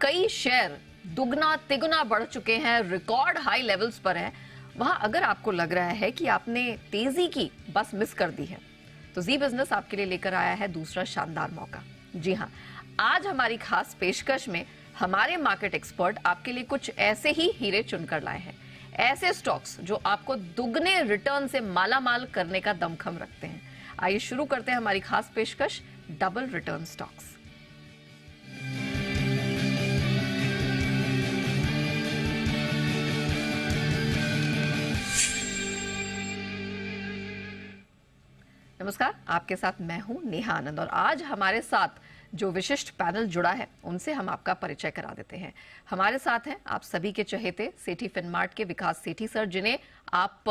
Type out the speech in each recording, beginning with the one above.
कई शेयर दुगना तिगुना बढ़ चुके हैं, रिकॉर्ड हाई लेवल्स पर है, वहां अगर आपको लग रहा है कि आपने तेजी की बस मिस कर दी है, तो जी बिजनेस आपके लिए लेकर आया है दूसरा शानदार मौका। जी हां, आज हमारी खास पेशकश में हमारे मार्केट एक्सपर्ट आपके लिए कुछ ऐसे ही हीरे चुनकर लाए हैं, ऐसे स्टॉक्स जो आपको दुगने रिटर्न से मालामाल करने का दमखम रखते हैं। आइए शुरू करते हैं हमारी खास पेशकश, डबल रिटर्न स्टॉक्स। नमस्कार, आपके साथ मैं हूं नेहा आनंद और आज हमारे साथ जो विशिष्ट पैनल जुड़ा है उनसे हम आपका परिचय करा देते हैं। हमारे साथ हैं आप सभी के चहेते सेठी फिनमार्ट के विकास सेठी सर, जिन्हें आप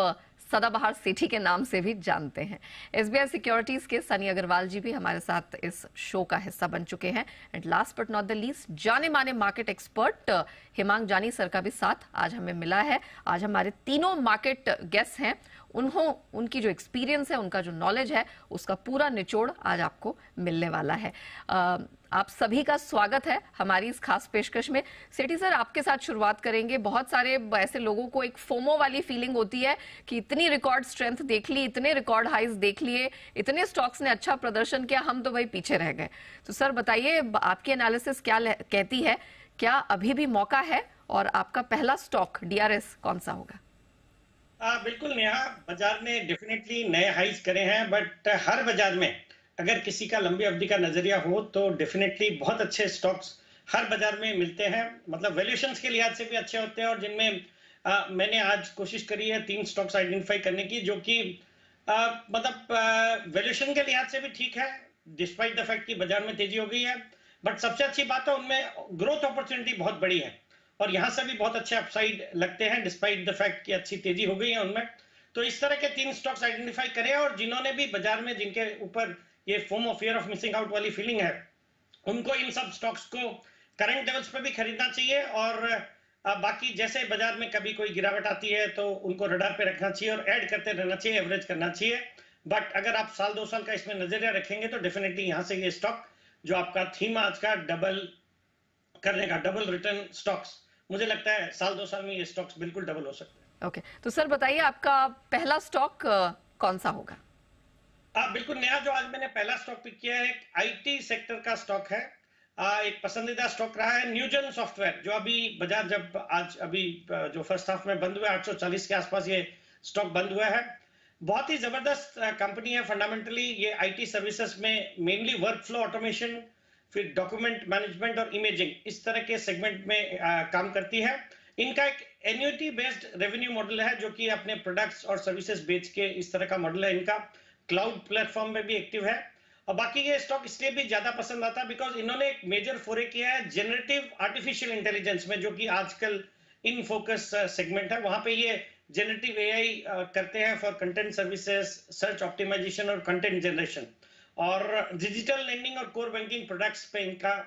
सदाबहार सेठी के नाम से भी जानते हैं। एसबीआई सिक्योरिटीज के सनी अग्रवाल जी भी हमारे साथ इस शो का हिस्सा बन चुके हैं। And last but not the least, जाने माने मार्केट एक्सपर्ट हिमांग जानी सर का भी साथ आज हमें मिला है। आज हमारे तीनों मार्केट गेस्ट हैं, उनकी जो एक्सपीरियंस है, उनका जो नॉलेज है, उसका पूरा निचोड़ आज आपको मिलने वाला है। आप सभी का स्वागत है हमारी इस खास पेशकश में। सेठी सर, आपके साथ शुरुआत करेंगे। बहुत सारे ऐसे लोगों को एक फोमो वाली फीलिंग होती है कि इतनी रिकॉर्ड स्ट्रेंथ देख ली, इतने रिकॉर्ड हाइज देख लिए, इतने स्टॉक्स ने अच्छा प्रदर्शन किया, हम तो भाई पीछे रह गए। तो सर बताइए, आपकी एनालिसिस क्या कहती है, क्या अभी भी मौका है और आपका पहला स्टॉक डीआरएस कौन सा होगा? बिल्कुल नेहा, बाजार ने डेफिनेटली नए हाइज करे हैं, बट हर बाजार में अगर किसी का लंबी अवधि का नजरिया हो तो डेफिनेटली बहुत अच्छे स्टॉक्स हर बाजार में मिलते हैं। मतलब वैल्यूएशंस के लिहाज से भी अच्छे होते हैं, और जिनमें मैंने आज कोशिश करी है 3 स्टॉक्स आइडेंटिफाई करने की, जो कि मतलब वैल्यूएशन के लिहाज से भी ठीक है, डिस्पाइट द फैक्ट कि बाजार में तेजी हो गई है। बट सबसे अच्छी बात है, उनमें ग्रोथ अपॉर्चुनिटी बहुत बड़ी है और यहां से भी बहुत अच्छे अपसाइड लगते हैं, डिस्पाइट द फैक्ट कि अच्छी तेजी हो गई है उनमें। तो इस तरह के 3 स्टॉक्स आइडेंटिफाई करें, और जिन्होंने भी बाजार में, जिनके ऊपर ये FOMO, fear of missing out वाली फीलिंग है, उनको इन सब स्टॉक्स को करंट लेवल्स पे भी खरीदना चाहिए। और बाकी जैसे बाजार में कभी कोई गिरावट आती है तो उनको रडार पे रखना चाहिए और ऐड करते रहना चाहिए, एवरेज करना चाहिए। बट अगर आप साल 2 साल का इसमें नजरिया रखेंगे तो डेफिनेटली यहां से ये स्टॉक, जो आपका थीम आज का डबल करने का, डबल रिटर्न स्टॉक्स, मुझे लगता है साल 2 साल में ये स्टॉक्स बिल्कुल डबल हो सकते हैं। ओके, तो सर बताइए आपका पहला स्टॉक कौन सा होगा? बिल्कुल नया, जो आज मैंने पहला स्टॉक पिक किया है, एक आईटी सेक्टर का स्टॉक है। एक पसंदीदा स्टॉक रहा है न्यूजन सॉफ्टवेयर, जो अभी बाजार जब आज अभी जो फर्स्ट हाफ में बंद हुआ 840 के आसपास ये स्टॉक बंद हुआ है। बहुत ही जबरदस्त कंपनी है। फंडामेंटली ये आईटी सर्विसेज में मेनली वर्क फ्लो ऑटोमेशन, फिर डॉक्यूमेंट मैनेजमेंट और इमेजिंग, इस तरह के सेगमेंट में काम करती है। इनका एक एन्युटी बेस्ड रेवेन्यू मॉडल है, जो कि अपने प्रोडक्ट्स और सर्विसेज बेच के, इस तरह का मॉडल है इनका। क्लाउड प्लेटफॉर्म में भी एक्टिव है। और बाकी ये स्टॉक इसलिए भी ज्यादा पसंद आता है बिकॉज इन्होंने एक मेजर फोरे किया है जनरेटिव आर्टिफिशियल इंटेलिजेंस में, जो कि आजकल इन फोकस सेगमेंट है। वहां पे ये जनरेटिव एआई करते हैं for content services, search optimisation और कंटेंट जनरेशन। और डिजिटल लेंडिंग और कोर बैंकिंग प्रोडक्ट्स पे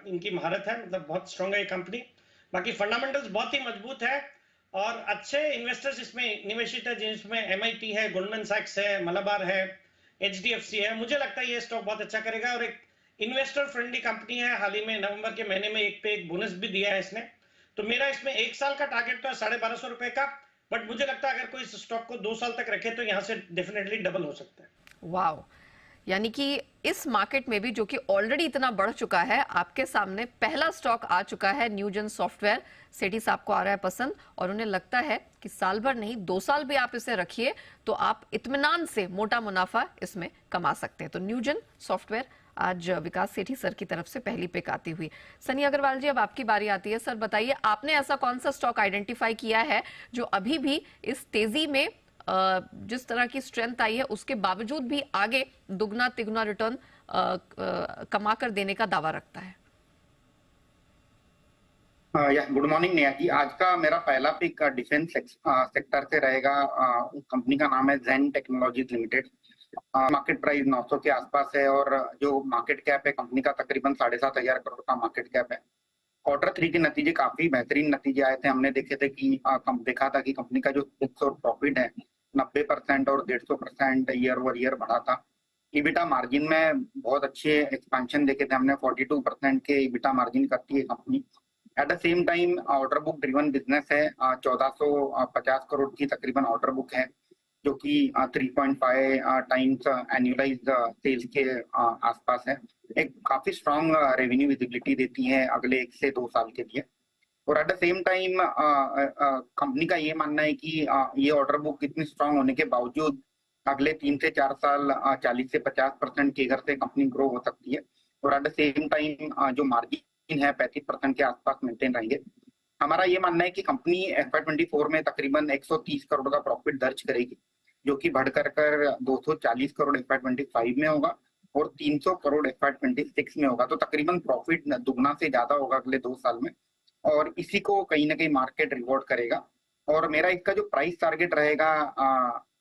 इनकी महारत है। मतलब बहुत स्ट्रांग है ये कंपनी। बाकी फंडामेंटल्स बहुत ही मजबूत है और अच्छे इन्वेस्टर्स इसमें निवेशित है, जिसमें एमआईटी है, गोल्डमैन सैक्स है, मलाबार है, एचडीएफसी है। मुझे लगता है ये स्टॉक बहुत अच्छा करेगा और एक इन्वेस्टर फ्रेंडली कंपनी है। हाल ही में नवंबर के महीने में एक पे एक बोनस भी दिया है इसने। तो मेरा इसमें 1 साल का टारगेट तो है 1250 रुपए का, बट मुझे लगता है अगर कोई इस स्टॉक को 2 साल तक रखे तो यहाँ से डेफिनेटली डबल हो सकता है। वाओ, यानी कि इस मार्केट में भी, जो कि ऑलरेडी इतना बढ़ चुका है, आपके सामने पहला स्टॉक आ चुका है न्यूजन सॉफ्टवेयर। सेठी साहब को आ रहा है पसंद और उन्हें लगता है कि साल भर नहीं 2 साल भी आप इसे रखिए तो आप इत्मीनान से मोटा मुनाफा इसमें कमा सकते हैं। तो न्यूजन सॉफ्टवेयर आज विकास सेठी सर की तरफ से पहली पिक आती हुई। सनी अग्रवाल जी, अब आपकी बारी आती है। सर बताइए, आपने ऐसा कौन सा स्टॉक आइडेंटिफाई किया है जो अभी भी इस तेजी में, जिस तरह की स्ट्रेंथ आई है उसके बावजूद भी आगे दुगना तिगुना रिटर्न कमा कर देने का दावा रखता है? Good morning Neha ji. आज का मेरा पहला पिक डिफेंस सेक्टर से रहेगा। कंपनी का नाम है जेन टेक्नोलॉजीज लिमिटेड। मार्केट प्राइस 900 के आसपास है और जो मार्केट कैप है कंपनी का तकरीबन 7,500 करोड़ का मार्केट कैप है। Q3 के नतीजे काफी बेहतरीन नतीजे आए थे। हमने देखा था कि कंपनी का जो फिक्स और प्रॉफिट है 90% और 150% ईयर ओवर ईयर बढ़ा था। ईबिटा मार्जिन में बहुत अच्छे एक्सपेंशन देखे थे हमने। 42% के ईबिटा मार्जिन करती है company. At the same time order book driven business है। 1450 करोड़ की तकरीबन ऑर्डर बुक है, जो कि 3.5 टाइम्स एनुअलाइज्ड सेल्स के आसपास है। एक काफी स्ट्रॉन्ग रेवेन्यू विजिबिलिटी देती है अगले 1 से 2 साल के लिए। और at the same time company का ये मानना है कि ये ऑर्डर बुक इतनी स्ट्रांग होने के बावजूद अगले 3 से 4 साल 40 से 50% के घर से कंपनी ग्रो हो सकती है। और एट द सेम टाइम जो मार्जिन है 35% के आसपास मेंटेन रहेंगे। हमारा ये मानना है कि कंपनी FY24 में तकरीबन 130 करोड़ का प्रॉफिट दर्ज करेगी, जो कि बढ़कर कर 240 करोड़ FY25 में होगा और 300 करोड़ FY26 में होगा। तो तकरीबन प्रॉफिट दुगना से ज्यादा होगा अगले 2 साल में, और इसी को कहीं ना कहीं मार्केट रिवॉर्ड करेगा। और मेरा इसका जो प्राइस टारगेट रहेगा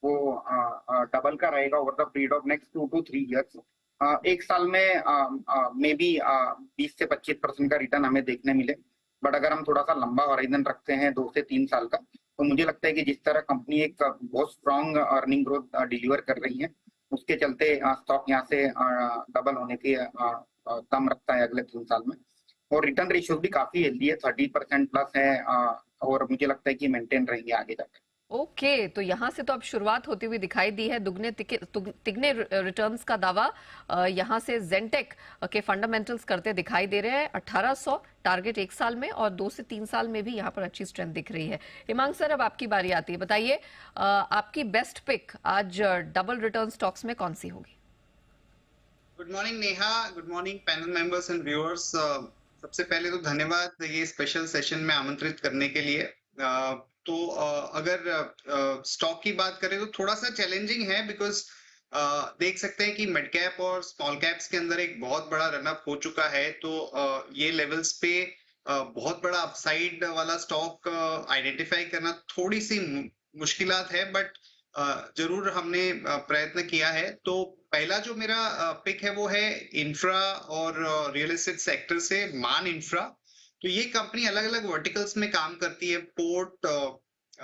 वो डबल का रहेगा over the period of next 2 to 3 years. 1 साल में मे बी 20 से 25% का रिटर्न हमें देखने मिले, बट अगर हम थोड़ा सा लंबा हॉराइजन रखते हैं 2 से 3 साल का, तो मुझे लगता है कि जिस तरह कंपनी एक बहुत स्ट्रॉन्ग अर्निंग ग्रोथ डिलीवर कर रही है, उसके चलते स्टॉक यहाँ से डबल होने की दम रखता है अगले 3 साल में। और रिटर्न रेशियो भी काफी हेल्दी है, 30% प्लस है, और मुझे लगता है कि मेंटेन रहेंगे आगे जाकर। ओके, तो यहाँ से तो अब शुरुआत होती हुई दिखाई दी है। तिगने रिटर्न्स का दावा यहाँ से जेंटेक के फंडामेंटल्स करते दिखाई दे रहे हैं। 1800 टारगेट 1 साल में और 2 से 3 साल में भी यहाँ पर अच्छी स्ट्रेंथ दिख रही है। इमांग सर, अब आपकी बारी आती है। बताइए आपकी बेस्ट पिक आज डबल रिटर्न स्टॉक्स में कौन सी होगी? Good morning Neha, good morning panel members and viewers. सबसे पहले तो धन्यवाद ये स्पेशल सेशन में आमंत्रित करने के लिए। तो अगर स्टॉक की बात करें तो थोड़ा सा चैलेंजिंग है, बिकॉज देख सकते हैं कि मिड कैप और स्मॉल कैप्स के अंदर एक बहुत बड़ा रनअप हो चुका है। तो ये लेवल्स पे बहुत बड़ा अपसाइड वाला स्टॉक आइडेंटिफाई करना थोड़ी सी मुश्किलात है, बट जरूर हमने प्रयत्न किया है। तो पहला जो मेरा पिक है वो है इंफ्रा और रियल एस्टेट सेक्टर से मान इंफ्रा। तो ये कंपनी अलग अलग वर्टिकल्स में काम करती है, port,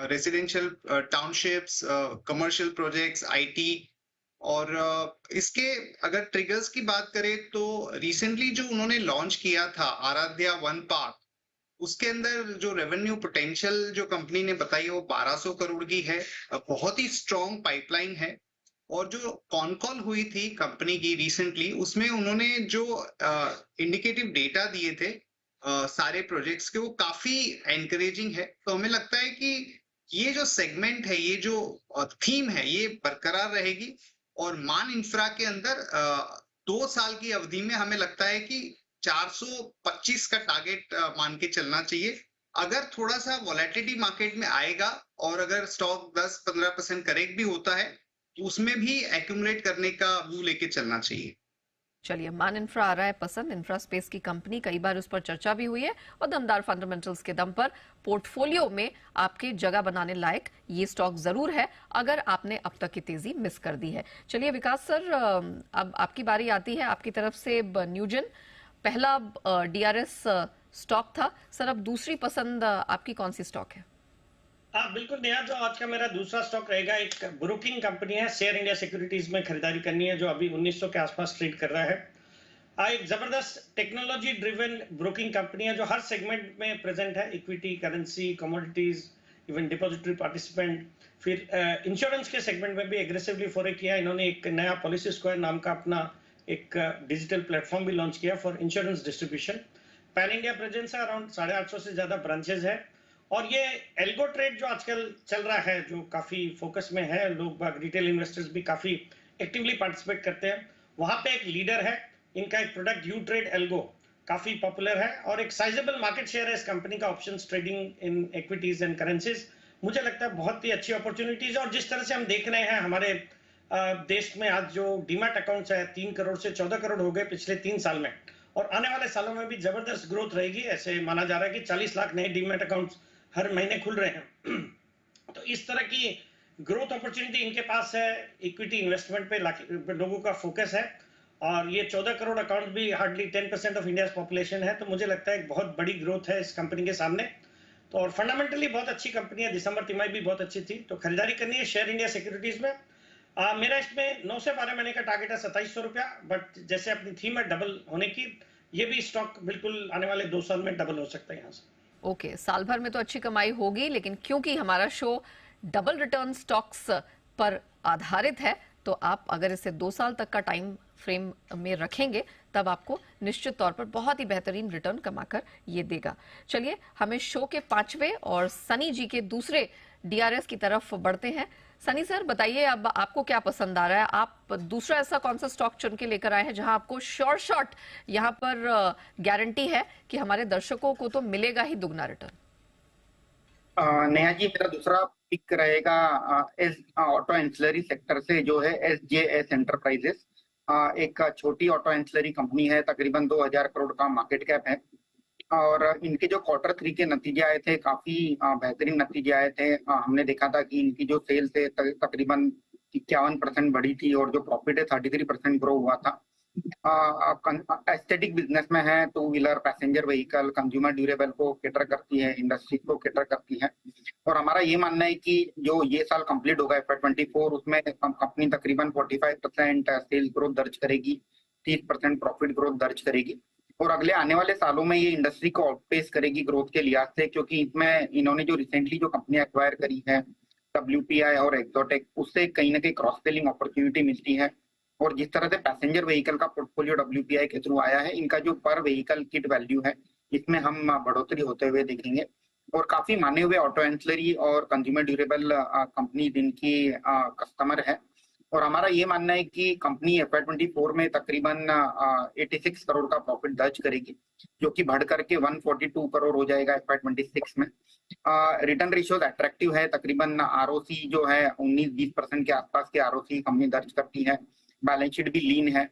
residential townships, commercial projects, IT. और इसके अगर ट्रिगर्स की बात करें तो रिसेंटली जो उन्होंने लॉन्च किया था आराध्या वन पार्क, उसके अंदर जो रेवेन्यू पोटेंशियल जो कंपनी ने बताई है वो 1200 करोड़ की है। बहुत ही स्ट्रॉन्ग पाइपलाइन है। और जो कॉन कॉल हुई थी कंपनी की रिसेंटली, उसमें उन्होंने जो इंडिकेटिव डेटा दिए थे सारे प्रोजेक्ट्स के, वो काफी एनकरेजिंग है। तो हमें लगता है कि ये जो सेगमेंट है, ये जो थीम है, ये बरकरार रहेगी। और मान इंफ्रा के अंदर 2 साल की अवधि में हमें लगता है कि 425 का टारगेट मान के चलना चाहिए। अगर थोड़ा सा वॉलेटिलिटी मार्केट में आएगा और अगर स्टॉक 10-15% करेक्ट भी होता है, तो उसमें भी एक्यूमुलेट करने का व्यू लेके चलना चाहिए। चलिए, मान इंफ्रा आ रहा है पसंद। इंफ्रा स्पेस की कंपनी, कई बार उस पर चर्चा भी हुई है और दमदार फंडामेंटल्स के दम पर पोर्टफोलियो में आपके जगह बनाने लायक ये स्टॉक जरूर है, अगर आपने अब तक की तेजी मिस कर दी है। चलिए विकास सर, अब आपकी बारी आती है। आपकी तरफ से न्यूजन पहला DRS स्टॉक था सर, अब दूसरी पसंद आपकी कौन सी स्टॉक है? हाँ बिल्कुल नेहा, जो आज का मेरा दूसरा स्टॉक रहेगा, एक ब्रोकिंग कंपनी है, शेयर इंडिया सिक्योरिटीज में खरीदारी करनी है, जो अभी 1900 के आसपास ट्रेड कर रहा है। एक जबरदस्त टेक्नोलॉजी ड्रिवन ब्रोकिंग कंपनी है, जो हर सेगमेंट में प्रेजेंट है, equity, currency, commodities, even depository participant. फिर इंश्योरेंस के सेगमेंट में भी एग्रेसिवली फोरे किया। इन्होंने एक नया पॉलिसी स्क्वायर नाम का अपना एक डिजिटल प्लेटफॉर्म भी लॉन्च किया for insurance distribution. Pan India presence है, अराउंड 850 से ज्यादा ब्रांचेज है। और ये एल्गो ट्रेड जो आजकल चल रहा है, जो काफी फोकस में है, लोग रिटेल इन्वेस्टर्स भी काफी एक्टिवली पार्टिसिपेट करते हैं, वहां पे एक लीडर है। इनका एक प्रोडक्ट यू ट्रेड एल्गो काफी पॉपुलर है और एक साइजेबल मार्केट शेयर है इस कंपनी का, options trading in equities and currencies. मुझे लगता है बहुत ही अच्छी अपॉर्चुनिटीज। और जिस तरह से हम देख रहे हैं हमारे देश में आज जो डीमैट अकाउंट्स है 3 करोड़ से 14 करोड़ हो गए पिछले 3 साल में, और आने वाले सालों में भी जबरदस्त ग्रोथ रहेगी। ऐसे माना जा रहा है कि 40 लाख नए डीमैट अकाउंट्स हर महीने खुल रहे हैं। तो इस तरह की ग्रोथ अपॉर्चुनिटी इनके पास है। इक्विटी इन्वेस्टमेंट पे लोगों का फोकस है, और ये 14 करोड़ अकाउंट भी हार्डली 10% ऑफ इंडिया पॉपुलेशन है। तो मुझे लगता है एक बहुत बड़ी ग्रोथ है इस कंपनी के सामने। तो और फंडामेंटली बहुत अच्छी कंपनी है, दिसंबर तिमाही भी बहुत अच्छी थी। तो खरीदारी करनी है शेयर इंडिया सिक्योरिटीज में। मेरा इसमें 9 से 12 महीने का टारगेट है 2700 रुपया, बट जैसे अपनी थीम है डबल होने की, ये भी स्टॉक बिल्कुल आने वाले 2 साल में डबल हो सकता है यहाँ से। ओके, साल भर में तो अच्छी कमाई होगी, लेकिन क्योंकि हमारा शो डबल रिटर्न स्टॉक्स पर आधारित है, तो आप अगर इसे 2 साल तक का टाइम फ्रेम में रखेंगे तब आपको निश्चित तौर पर बहुत ही बेहतरीन रिटर्न कमाकर ये देगा। चलिए हमें शो के 5वें और सनी जी के दूसरे डीआरएस की तरफ बढ़ते हैं। सनी सर बताइए, अब आपको क्या पसंद आ रहा है? आप दूसरा ऐसा कौन सा स्टॉक चुन के लेकर आए हैं जहां आपको शॉर्ट यहाँ पर गारंटी है कि हमारे दर्शकों को तो मिलेगा ही दुगना रिटर्न? नेहा जी, मेरा दूसरा पिक रहेगा एस ऑटो एंसिलरी सेक्टर से, जो है SJS एंटरप्राइजेस। एक छोटी ऑटो एंसिलरी कंपनी है, तकरीबन 2000 करोड़ का मार्केट कैप है। और इनके जो Q3 के नतीजे आए थे, काफी बेहतरीन नतीजे आए थे। हमने देखा था कि इनकी जो सेल्स है तकरीबन 51% बढ़ी थी, और जो प्रॉफिट है 33% ग्रो हुआ था। एस्थेटिक बिजनेस में है, 2 wheeler, passenger vehicle, consumer durable को कैटर करती है, इंडस्ट्री को कैटर करती है। और हमारा ये मानना है कि जो ये साल कंप्लीट होगा FY24, उसमें कंपनी तकरीबन 45% सेल्स ग्रोथ दर्ज करेगी, 30% प्रॉफिट ग्रोथ दर्ज करेगी। और अगले आने वाले सालों में ये इंडस्ट्री को आउटपेस करेगी ग्रोथ के लिहाज से, क्योंकि इसमें इन्होंने जो रिसेंटली जो कंपनी एक्वायर करी है, WPI और एक्सोटेक, उससे कहीं ना कहीं क्रॉस सेलिंग अपॉर्चुनिटी मिलती है। और जिस तरह से पैसेंजर व्हीकल का पोर्टफोलियो WPI के थ्रू आया है, इनका जो पर व्हीकल किट वैल्यू है, इसमें हम बढ़ोतरी होते हुए देखेंगे। और काफी माने हुए ऑटो एंसिलरी और कंज्यूमर ड्यूरेबल कंपनी जिनकी कस्टमर है। और हमारा ये मानना है कि कंपनी FY24 में तकरीबन 86 करोड़ का प्रॉफिट दर्ज करेगी, जो कि बढ़ करके 142 करोड़ हो जाएगा FY26 में। रिटर्न रेशियोज अट्रैक्टिव है, तकरीबन ROC जो है 19-20% के आसपास के ROC कंपनी दर्ज करती है। बैलेंस शीट भी लीन है।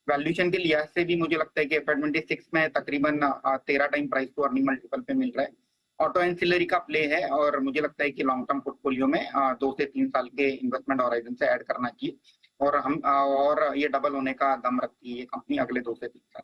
वैल्यूएशन के लिहाज से भी मुझे लगता है कि FY26 में तकरीबन 13 time price to earning multiple पे मिल रहा है। ऑटो एंसिलरी का प्ले है, और मुझे लगता है कि लॉन्ग टर्म पोर्टफोलियो में 2 से 3 साल के इन्वेस्टमेंट होराइजन से ऐड करना चाहिए। और ये डबल होने का दम रखती है ये कंपनी अगले 2 से 3 साल।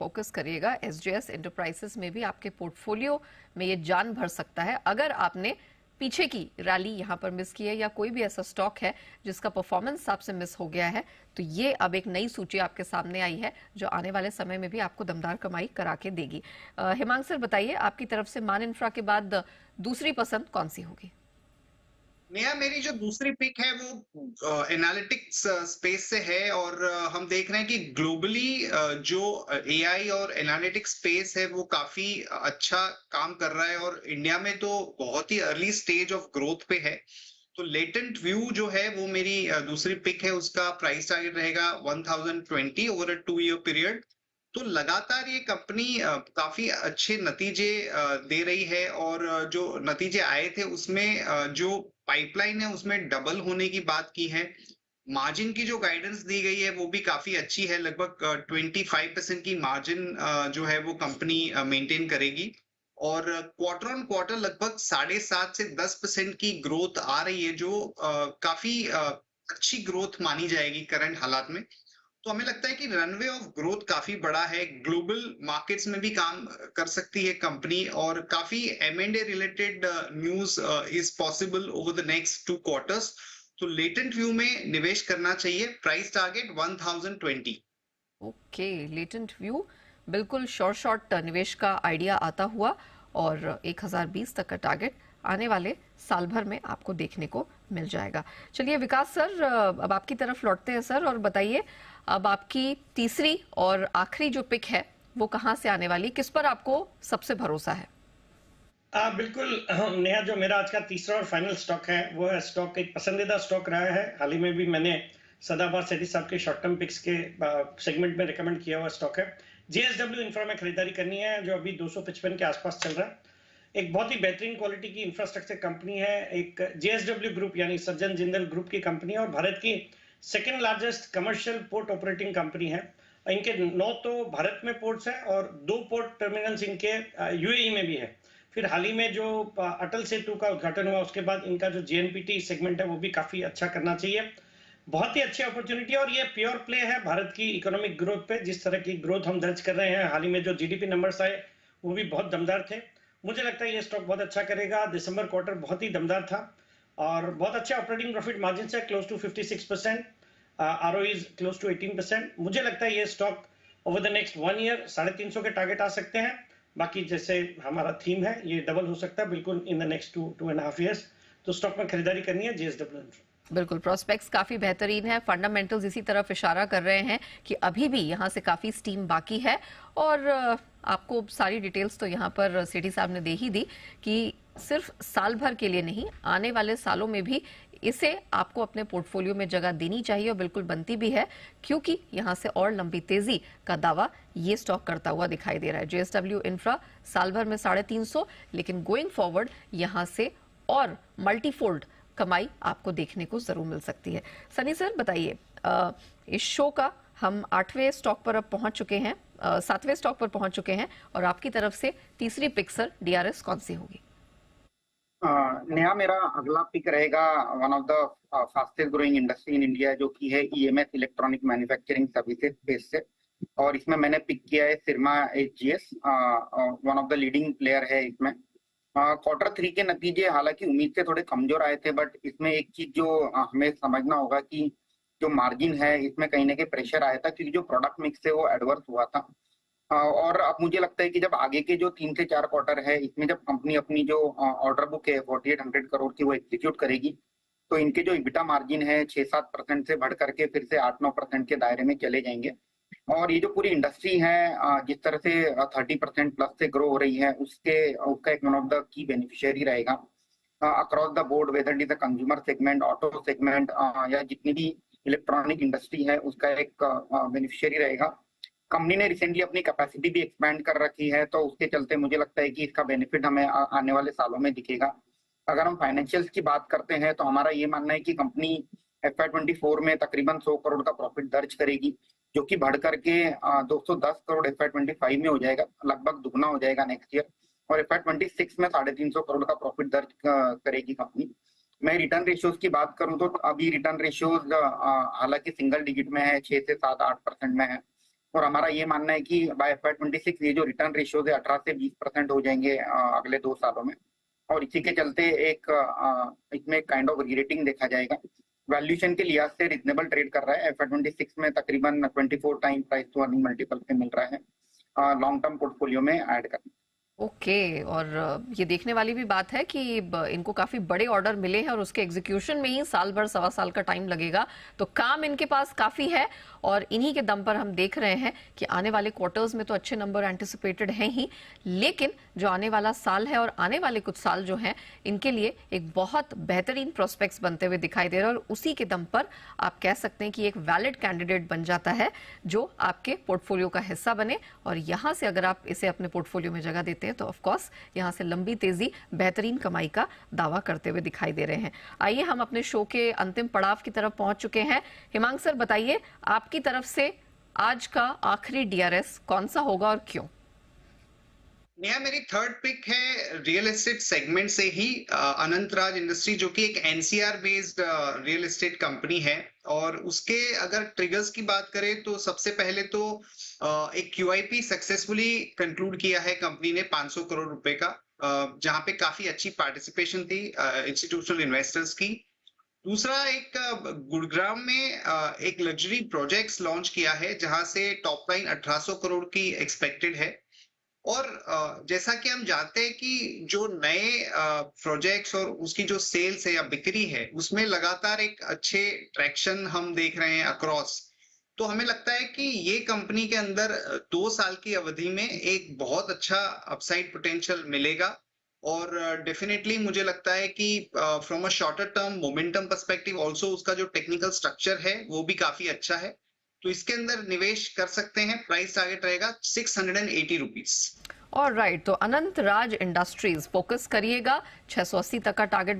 फोकस करिएगा, SJS एंटरप्राइजेस में भी आपके पोर्टफोलियो में ये जान भर सकता है। अगर आपने पीछे की रैली यहाँ पर मिस की है, या कोई भी ऐसा स्टॉक है जिसका परफॉर्मेंस आपसे मिस हो गया है, तो ये अब एक नई सूची आपके सामने आई है जो आने वाले समय में भी आपको दमदार कमाई करा के देगी। हिमांग सर बताइए, आपकी तरफ से मान इंफ्रा के बाद दूसरी पसंद कौन सी होगी? नेहा, मेरी जो दूसरी पिक है वो एनालिटिक्स स्पेस से है, और हम देख रहे हैं कि ग्लोबली जो AI और एनालिटिक्स स्पेस है वो काफी अच्छा काम कर रहा है, और इंडिया में तो बहुत ही अर्ली स्टेज ऑफ ग्रोथ पे है। तो लेटेंट व्यू जो है वो मेरी दूसरी पिक है, उसका प्राइस टारगेट रहेगा 1020 ओवर अ 2 year पीरियड। तो लगातार ये कंपनी काफी अच्छे नतीजे दे रही है, और जो नतीजे आए थे उसमें जो पाइपलाइन है उसमें डबल होने की बात की है। मार्जिन की जो गाइडेंस दी गई है वो भी काफी अच्छी है, लगभग 25% की मार्जिन जो है वो कंपनी मेंटेन करेगी। और क्वार्टर ऑन क्वार्टर लगभग 7.5 से 10% की ग्रोथ आ रही है, जो काफी अच्छी ग्रोथ मानी जाएगी करंट हालात में। तो हमें लगता है कि रनवे ऑफ ग्रोथ काफी बड़ा है, ग्लोबल मार्केट्स में भी काम कर सकती है कंपनी, और काफी M&A related news is possible over the next 2 quarters। तो लेटेंट व्यू में निवेश करना चाहिए, price target 1020। Okay, latent view, बिल्कुल शॉर्ट निवेश का आइडिया आता हुआ, और 1020 तक का टारगेट आने वाले साल भर में आपको देखने को मिल जाएगा। चलिए विकास सर, अब आपकी तरफ लौटते हैं सर, और बताइए अब आपकी तीसरी और आखिरी जो पिक है वो कहां से आने वाली, किस पर आपको सबसे भरोसा है? बिल्कुल नेहा, जो मेरा आज का तीसरा और फाइनल स्टॉक है वो है स्टॉक, एक पसंदीदा स्टॉक रहा है। हाल ही में भी मैंने सदाबहार सेठी साहब के शॉर्ट टर्म पिक्स के सेगमेंट में रिकमेंड किया हुआ स्टॉक है। JSW इंफ्रा में खरीदारी करनी है, जो अभी 255 के आसपास चल रहा है। एक बहुत ही बेहतरीन क्वालिटी की इंफ्रास्ट्रक्चर कंपनी है। एक JSW ग्रुप यानी सज्जन जिंदल ग्रुप की कंपनी है, और भारत की second largest commercial port operating company है। इनके 9 तो भारत में पोर्ट्स हैं, और 2 पोर्ट टर्मिनल्स इनके UAE में भी है। फिर हाल ही में जो अटल सेतु का उद्घाटन हुआ, उसके बाद इनका जो JNPT सेगमेंट है वो भी काफी अच्छा करना चाहिए। बहुत ही अच्छी अपॉर्चुनिटी है, और ये प्योर प्ले है भारत की इकोनॉमिक ग्रोथ पे। जिस तरह की ग्रोथ हम दर्ज कर रहे हैं, हाल ही में जो GDP नंबर्स आए वो भी बहुत दमदार थे। मुझे लगता है ये स्टॉक बहुत अच्छा करेगा। दिसंबर क्वार्टर बहुत ही दमदार था, और बहुत अच्छा ऑपरेटिंग प्रॉफिट मार्जिन है, close to 56%, ROE is close to 18%। मुझे लगता है ये stock over the next 1 year 350 के टारगेट आ सकते हैं। बाकी जैसे हमारा थीम है, ये डबल हो सकता है बिल्कुल इन द नेक्स्ट 2.5 ईयर्स। तो स्टॉक में खरीदारी करनी है JSW Infra। बिल्कुल, प्रोस्पेक्ट्स काफी बेहतरीन है, फंडामेंटल्स इसी तरफ इशारा कर रहे हैं कि अभी भी यहाँ से काफी स्टीम बाकी है। और आपको सारी डिटेल्स तो यहाँ पर सेठी साहब ने दे ही दी कि सिर्फ साल भर के लिए नहीं, आने वाले सालों में भी इसे आपको अपने पोर्टफोलियो में जगह देनी चाहिए, और बिल्कुल बनती भी है, क्योंकि यहाँ से और लंबी तेजी का दावा ये स्टॉक करता हुआ दिखाई दे रहा है। JSW Infra साल भर में 350, लेकिन गोइंग फॉरवर्ड यहाँ से और मल्टीफोल्ड कमाई आपको देखने को जरूर मिल सकती है। सनी सर बताइए, इस शो का हम 8वें स्टॉक पर अब पहुंच चुके हैं, 7वें स्टॉक पर पहुंच चुके हैं, और आपकी तरफ से तीसरी पिक सर DRS कौन सी होगी? नया मेरा अगला पिक रहेगा one of the fastest growing industry in India, जो कि है EMS electronic manufacturing services base से। और इसमें मैंने पिक किया है सिरमा HGS, one of the leading player है इसमें। Q3 के नतीजे हालांकि उम्मीद से थोड़े कमजोर आए थे, बट इसमें एक चीज जो हमें समझना होगा कि जो मार्जिन है इसमें कहीं ना कहीं प्रेशर आया था, क्योंकि जो प्रोडक्ट मिक्स है वो एडवर्स हुआ था। और अब मुझे लगता है कि जब आगे के जो 3 से 4 क्वार्टर है, इसमें जब कंपनी अपनी जो ऑर्डर बुक है 4800 करोड़ की वो एग्जीक्यूट करेगी, तो इनके जो EBITDA मार्जिन है 6-7% से बढ़ करके फिर से 8-9% के दायरे में चले जाएंगे। और ये जो पूरी इंडस्ट्री है जिस तरह से 30% प्लस से ग्रो हो रही है, उसका एक one of the key beneficiary रहेगा across the board, whether it is the consumer segment, auto segment, या जितनी भी इलेक्ट्रॉनिक इंडस्ट्री है उसका एक बेनिफिशियरी रहेगा। कंपनी ने रिसेंटली अपनी कैपेसिटी भी एक्सपैंड कर रखी है, तो उसके चलते मुझे लगता है कि इसका बेनिफिट हमें आने वाले सालों में दिखेगा। अगर हम फाइनेंशियल्स की बात करते हैं तो हमारा ये मानना है कि कंपनी FY24 में तकरीबन 100 करोड़ का प्रॉफिट दर्ज करेगी, जो कि बढ़ करके 210 करोड़ FY25 में हो जाएगा, लगभग दुगना हो जाएगा नेक्स्ट ईयर। और FY26 में 350 करोड़ का प्रॉफिट दर्ज करेगी कंपनी। मैं रिटर्न रेशियोज की बात करूं तो अभी रिटर्न रेशियोज हालांकि सिंगल डिजिट में है, 6 से 7-8% में है। और हमारा ये मानना है कि बाय FY26 ये जो रिटर्न रेशियोज है 18 से 20% हो जाएंगे अगले 2 सालों में। और इसी के चलते इसमें काइंड ऑफ रीरेटिंग देखा जाएगा। वैल्यूएशन के लिहाज से रिजनेबल ट्रेड कर रहा है, FY26 में तकरीबन 24 time price to earning multiple पे मिल रहा है लॉन्ग टर्म पोर्टफोलियो में ऐड करना। ओके, और ये देखने वाली भी बात है कि इनको काफी बड़े ऑर्डर मिले हैं और उसके एग्जीक्यूशन में ही साल भर 1.25 साल का टाइम लगेगा, तो काम इनके पास काफी है। और इन्हीं के दम पर हम देख रहे हैं कि आने वाले क्वार्टर्स में तो अच्छे नंबर एंटिसिपेटेड हैं ही, लेकिन जो आने वाला साल है और आने वाले कुछ साल जो हैं, इनके लिए एक बहुत बेहतरीन प्रोस्पेक्ट्स बनते हुए दिखाई दे रहे हैं। और उसी के दम पर आप कह सकते हैं कि एक वैलिड कैंडिडेट बन जाता है जो आपके पोर्टफोलियो का हिस्सा बने। और यहां से अगर आप इसे अपने पोर्टफोलियो में जगह देते हैं तो ऑफ कोर्स यहां से लंबी तेजी, बेहतरीन कमाई का दावा करते हुए दिखाई दे रहे हैं। आइए हम अपने शो के अंतिम पड़ाव की तरफ पहुंच चुके हैं। हिमांग सर बताइए, आपकी तरफ से आज का आखिरी DRS कौन सा होगा और क्यों? नेहा, मेरी थर्ड पिक है रियल एस्टेट सेगमेंट से ही अनंतराज इंडस्ट्री, जो कि एक NCR based real estate company है। और उसके अगर ट्रिगर्स की बात करें तो सबसे पहले तो एक QIP सक्सेसफुली कंक्लूड किया है कंपनी ने 500 करोड़ रुपए का, जहां पे काफी अच्छी पार्टिसिपेशन थी इंस्टीट्यूशनल इन्वेस्टर्स की। दूसरा, एक गुरुग्राम में एक लग्जरी प्रोजेक्ट्स लॉन्च किया है, जहां से टॉप लाइन 1800 करोड़ की एक्सपेक्टेड है। और जैसा कि हम जानते हैं कि जो नए प्रोजेक्ट्स और उसकी जो सेल्स है या बिक्री है, उसमें लगातार एक अच्छे ट्रैक्शन हम देख रहे हैं अक्रॉस। तो हमें लगता है कि ये कंपनी के अंदर 2 साल की अवधि में एक बहुत अच्छा अपसाइड पोटेंशियल मिलेगा। और डेफिनेटली मुझे लगता है कि from a shorter term momentum perspective also उसका जो टेक्निकल स्ट्रक्चर है वो भी काफी अच्छा है, तो इसके अंदर निवेश कर सकते हैं। प्राइस टारगेट रहेगा 680 रुपीज। और राइट, तो अनंत राज इंडस्ट्रीज फोकस करिएगा, 680 तक का टारगेट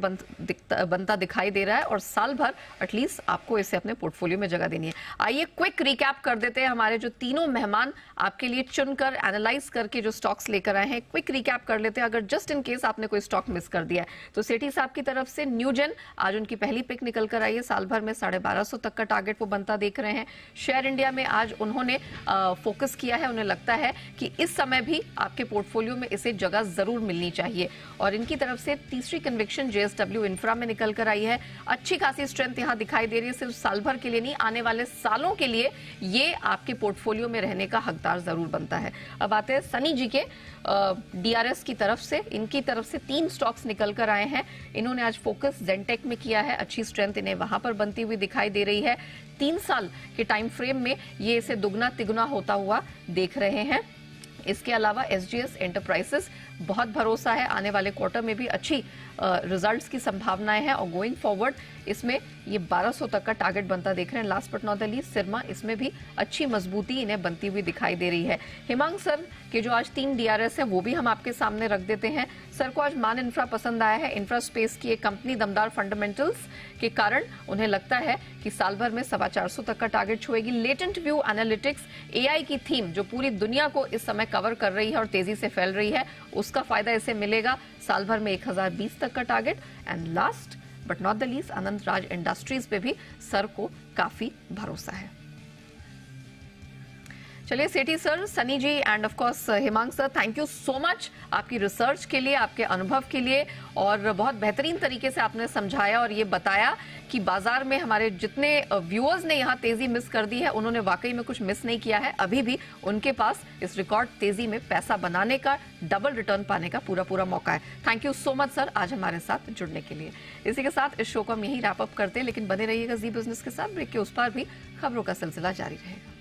बनता दिखाई दे रहा है, और साल भर एटलीस्ट आपको इसे अपने पोर्टफोलियो में जगह देनी है। आइए क्विक रिकैप कर देते हैं, हमारे जो तीनों मेहमान आपके लिए चुनकर एनालाइज करके जो स्टॉक्स लेकर आए हैं, क्विक रिकैप कर लेते हैं। अगर जस्ट इन केस आपने कोई स्टॉक मिस कर दिया है तो सेठी साहब की तरफ से न्यूजेन आज उनकी पहली पिक निकल कर आई है, साल भर में 1250 तक का टारगेट वो बनता देख रहे हैं। शेयर इंडिया में आज उन्होंने फोकस किया है, उन्हें लगता है कि इस समय भी आपके पोर्टफोलियो में इसे जगह जरूर मिलनी चाहिए। और इनकी तरफ से तीसरी कन्विक्शन JSW इंफ्रा में निकल कर आई है। अच्छी खासी स्ट्रेंथ यहां दिखाई दे रही है, सिर्फ साल भर के लिए नहीं, आने वाले सालों के लिए ये आपके पोर्टफोलियो में रहने का हकदार जरूर बनता है। अब आते हैं सनी जी के DRS की तरफ से। इनकी तरफ से 3 स्टॉक्स निकल कर आए हैं। इन्होंने आज फोकस जेंटेक में किया है, अच्छी स्ट्रेंथ इन्हें वहां पर बनती हुई दिखाई दे रही है। 3 साल के टाइम फ्रेम में ये इसे दुगना तिगुना होता हुआ देख रहे हैं। इसके अलावा SGS एंटरप्राइजेस बहुत भरोसा है, आने वाले क्वार्टर में भी अच्छी रिजल्ट्स की संभावनाएं हैं और गोइंग फॉरवर्ड इसमें ये 1200 तक का टारगेट बनता देख रहे हैं। Last but not the least Syrma, इसमें भी अच्छी मजबूती इन्हें बनती हुई दिखाई दे रही है। हिमांग सर के जो आज 3 DRS है वो भी हम आपके सामने रख देते हैं। सर को आज मान इंफ्रा पसंद आया है। इंफ्रा स्पेस की एक कंपनी दमदार फंडामेंटल्स के कारण उन्हें लगता है कि साल भर में 425 तक का टारगेट छुएगी। लेटेंट व्यू एनालिटिक्स AI की थीम जो पूरी दुनिया को इस समय कवर कर रही है और तेजी से फैल रही है, उसका फायदा इसे मिलेगा। साल भर में 1020 तक का target. And last but not the least Anant Raj Industries पे भी सर को काफी भरोसा है। चलिए Sethi sir, Sunny ji and of course Himang sir, thank you so much आपकी रिसर्च के लिए, आपके अनुभव के लिए, और बहुत बेहतरीन तरीके से आपने समझाया और ये बताया कि बाजार में हमारे जितने व्यूअर्स ने यहाँ तेजी मिस कर दी है उन्होंने वाकई में कुछ मिस नहीं किया है। अभी भी उनके पास इस रिकॉर्ड तेजी में पैसा बनाने का, डबल रिटर्न पाने का पूरा मौका है। Thank you so much sir आज हमारे साथ जुड़ने के लिए। इसी के साथ इस शो को हम यही रैप अप करते हैं, लेकिन बने रहिएगा जी बिजनेस के साथ। ब्रेक के उस पार भी खबरों का सिलसिला जारी रहेगा।